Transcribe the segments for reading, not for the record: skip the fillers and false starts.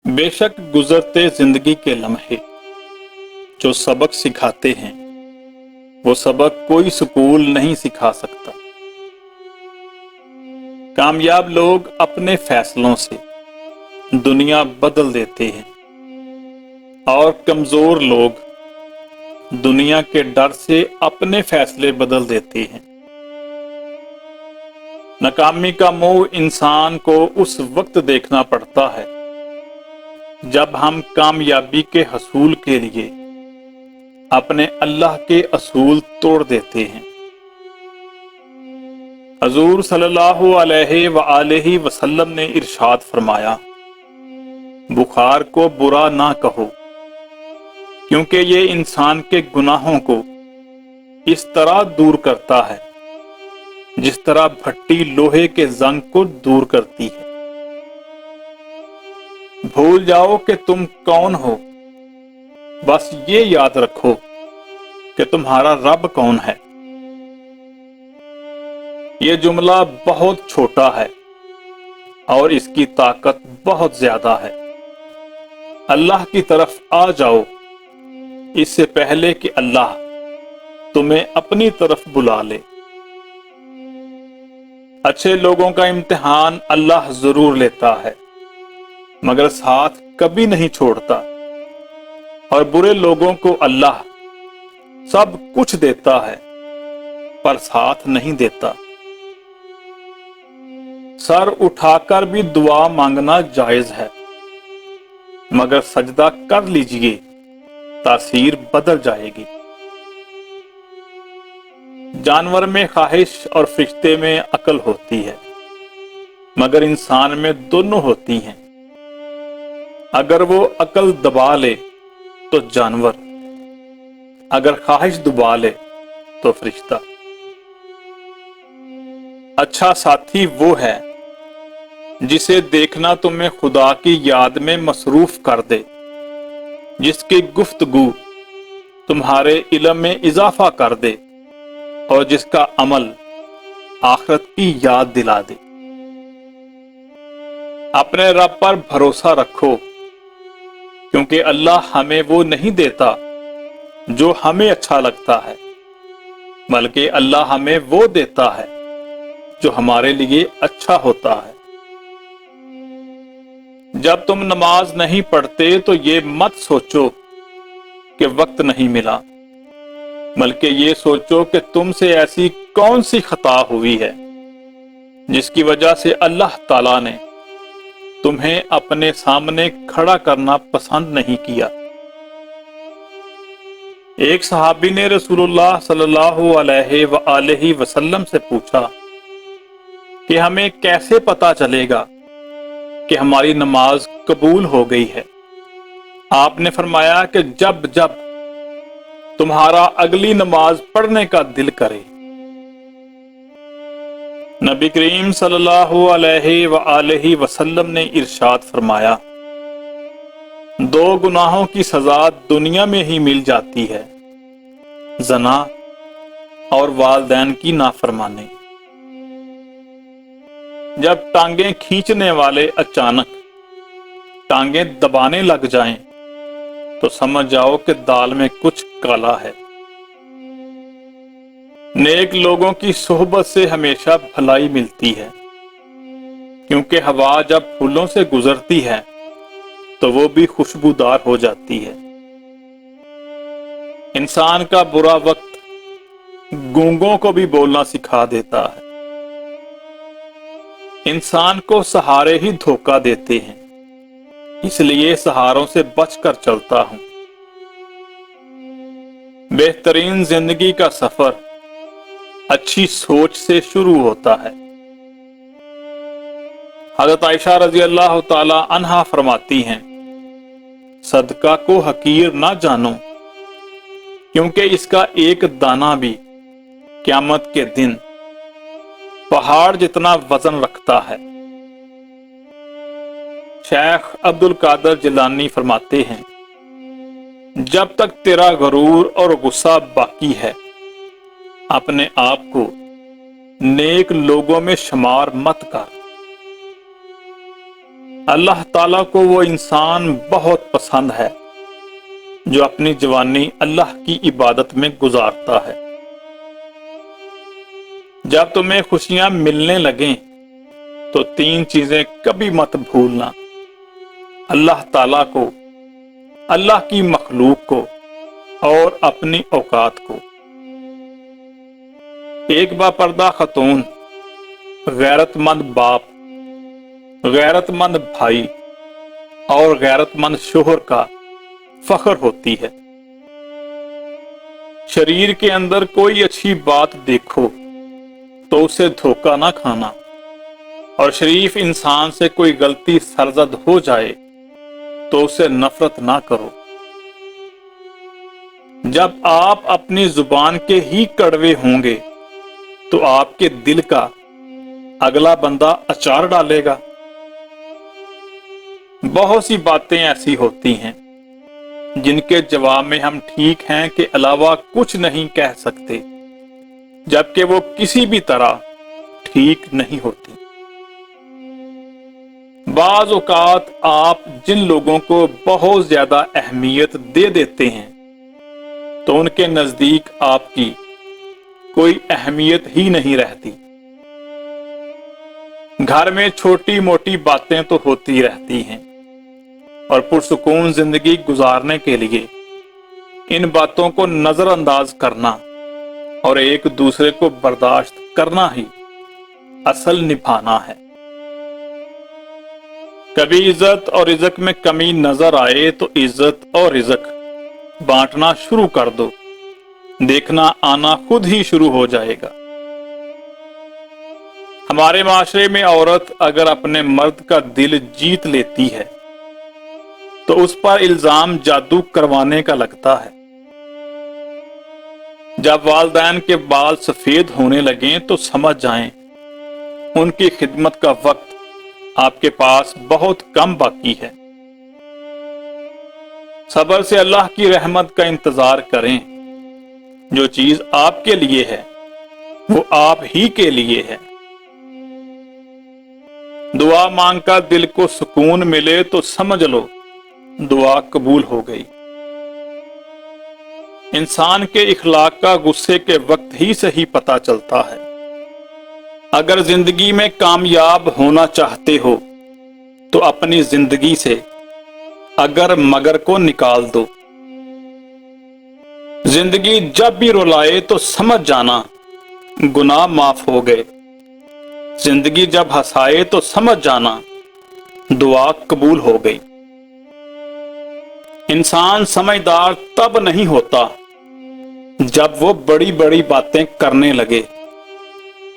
بے شک گزرتے زندگی کے لمحے جو سبق سکھاتے ہیں وہ سبق کوئی سکول نہیں سکھا سکتا۔ کامیاب لوگ اپنے فیصلوں سے دنیا بدل دیتے ہیں اور کمزور لوگ دنیا کے ڈر سے اپنے فیصلے بدل دیتے ہیں۔ ناکامی کا منہ انسان کو اس وقت دیکھنا پڑتا ہے جب ہم کامیابی کے حصول کے لیے اپنے اللہ کے اصول توڑ دیتے ہیں۔ حضور صلی اللہ علیہ وآلہ وسلم نے ارشاد فرمایا، بخار کو برا نہ کہو کیونکہ یہ انسان کے گناہوں کو اس طرح دور کرتا ہے جس طرح بھٹی لوہے کے زنگ کو دور کرتی ہے۔ بھول جاؤ کہ تم کون ہو، بس یہ یاد رکھو کہ تمہارا رب کون ہے۔ یہ جملہ بہت چھوٹا ہے اور اس کی طاقت بہت زیادہ ہے۔ اللہ کی طرف آ جاؤ اس سے پہلے کہ اللہ تمہیں اپنی طرف بلا لے۔ اچھے لوگوں کا امتحان اللہ ضرور لیتا ہے مگر ساتھ کبھی نہیں چھوڑتا، اور برے لوگوں کو اللہ سب کچھ دیتا ہے پر ساتھ نہیں دیتا۔ سر اٹھا کر بھی دعا مانگنا جائز ہے مگر سجدہ کر لیجئے، تاثیر بدل جائے گی۔ جانور میں خواہش اور فرشتے میں عقل ہوتی ہے مگر انسان میں دونوں ہوتی ہیں۔ اگر وہ عقل دبا لے تو جانور، اگر خواہش دبا لے تو فرشتہ۔ اچھا ساتھی وہ ہے جسے دیکھنا تمہیں خدا کی یاد میں مصروف کر دے، جس کی گفتگو تمہارے علم میں اضافہ کر دے اور جس کا عمل آخرت کی یاد دلا دے۔ اپنے رب پر بھروسہ رکھو کیونکہ اللہ ہمیں وہ نہیں دیتا جو ہمیں اچھا لگتا ہے، بلکہ اللہ ہمیں وہ دیتا ہے جو ہمارے لیے اچھا ہوتا ہے۔ جب تم نماز نہیں پڑھتے تو یہ مت سوچو کہ وقت نہیں ملا، بلکہ یہ سوچو کہ تم سے ایسی کون سی خطا ہوئی ہے جس کی وجہ سے اللہ تعالیٰ نے تمہیں اپنے سامنے کھڑا کرنا پسند نہیں کیا۔ ایک صحابی نے رسول اللہ صلی اللہ علیہ وآلہ وسلم سے پوچھا کہ ہمیں کیسے پتا چلے گا کہ ہماری نماز قبول ہو گئی ہے؟ آپ نے فرمایا کہ جب جب تمہارا اگلی نماز پڑھنے کا دل کرے۔ نبی کریم صلی اللہ علیہ وآلہ وسلم نے ارشاد فرمایا، دو گناہوں کی سزا دنیا میں ہی مل جاتی ہے، زنا اور والدین کی نافرمانی۔ جب ٹانگیں کھینچنے والے اچانک ٹانگیں دبانے لگ جائیں تو سمجھ جاؤ کہ دال میں کچھ کالا ہے۔ نیک لوگوں کی صحبت سے ہمیشہ بھلائی ملتی ہے کیونکہ ہوا جب پھولوں سے گزرتی ہے تو وہ بھی خوشبودار ہو جاتی ہے۔ انسان کا برا وقت گونگوں کو بھی بولنا سکھا دیتا ہے۔ انسان کو سہارے ہی دھوکہ دیتے ہیں، اس لیے سہاروں سے بچ کر چلتا ہوں۔ بہترین زندگی کا سفر اچھی سوچ سے شروع ہوتا ہے۔ حضرت عائشہ رضی اللہ تعالی عنہا فرماتی ہیں، صدقہ کو حقیر نہ جانو کیونکہ اس کا ایک دانہ بھی قیامت کے دن پہاڑ جتنا وزن رکھتا ہے۔ شیخ عبد القادر جیلانی فرماتے ہیں، جب تک تیرا غرور اور غصہ باقی ہے اپنے آپ کو نیک لوگوں میں شمار مت کر۔ اللہ تعالیٰ کو وہ انسان بہت پسند ہے جو اپنی جوانی اللہ کی عبادت میں گزارتا ہے۔ جب تمہیں خوشیاں ملنے لگیں تو 3 چیزیں کبھی مت بھولنا: اللہ تعالیٰ کو، اللہ کی مخلوق کو اور اپنی اوقات کو۔ ایک باپردہ خاتون، غیرت مند باپ، غیرت مند بھائی اور غیرت مند شوہر کا فخر ہوتی ہے۔ شریر کے اندر کوئی اچھی بات دیکھو تو اسے دھوکہ نہ کھانا، اور شریف انسان سے کوئی غلطی سرزد ہو جائے تو اسے نفرت نہ کرو۔ جب آپ اپنی زبان کے ہی کڑوے ہوں گے تو آپ کے دل کا اگلا بندہ اچار ڈالے گا۔ بہت سی باتیں ایسی ہوتی ہیں جن کے جواب میں ہم ٹھیک ہیں کے علاوہ کچھ نہیں کہہ سکتے، جبکہ وہ کسی بھی طرح ٹھیک نہیں ہوتی۔ بعض اوقات آپ جن لوگوں کو بہت زیادہ اہمیت دے دیتے ہیں تو ان کے نزدیک آپ کی کوئی اہمیت ہی نہیں رہتی۔ گھر میں چھوٹی موٹی باتیں تو ہوتی رہتی ہیں، اور پرسکون زندگی گزارنے کے لیے ان باتوں کو نظر انداز کرنا اور ایک دوسرے کو برداشت کرنا ہی اصل نبھانا ہے۔ کبھی عزت اور رزق میں کمی نظر آئے تو عزت اور رزق بانٹنا شروع کر دو، دیکھنا آنا خود ہی شروع ہو جائے گا۔ ہمارے معاشرے میں عورت اگر اپنے مرد کا دل جیت لیتی ہے تو اس پر الزام جادو کروانے کا لگتا ہے۔ جب والدین کے بال سفید ہونے لگیں تو سمجھ جائیں ان کی خدمت کا وقت آپ کے پاس بہت کم باقی ہے۔ صبر سے اللہ کی رحمت کا انتظار کریں۔ جو چیز آپ کے لیے ہے وہ آپ ہی کے لیے ہے۔ دعا مانگ کر دل کو سکون ملے تو سمجھ لو دعا قبول ہو گئی۔ انسان کے اخلاق کا غصے کے وقت ہی سے ہی پتہ چلتا ہے۔ اگر زندگی میں کامیاب ہونا چاہتے ہو تو اپنی زندگی سے اگر مگر کو نکال دو۔ زندگی جب بھی رلائے تو سمجھ جانا گناہ معاف ہو گئے۔ زندگی جب ہنسائے تو سمجھ جانا دعا قبول ہو گئی۔ انسان سمجھدار تب نہیں ہوتا جب وہ بڑی بڑی باتیں کرنے لگے،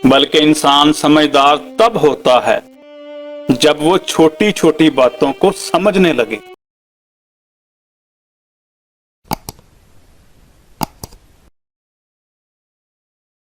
بلکہ انسان سمجھدار تب ہوتا ہے جب وہ چھوٹی چھوٹی باتوں کو سمجھنے لگے۔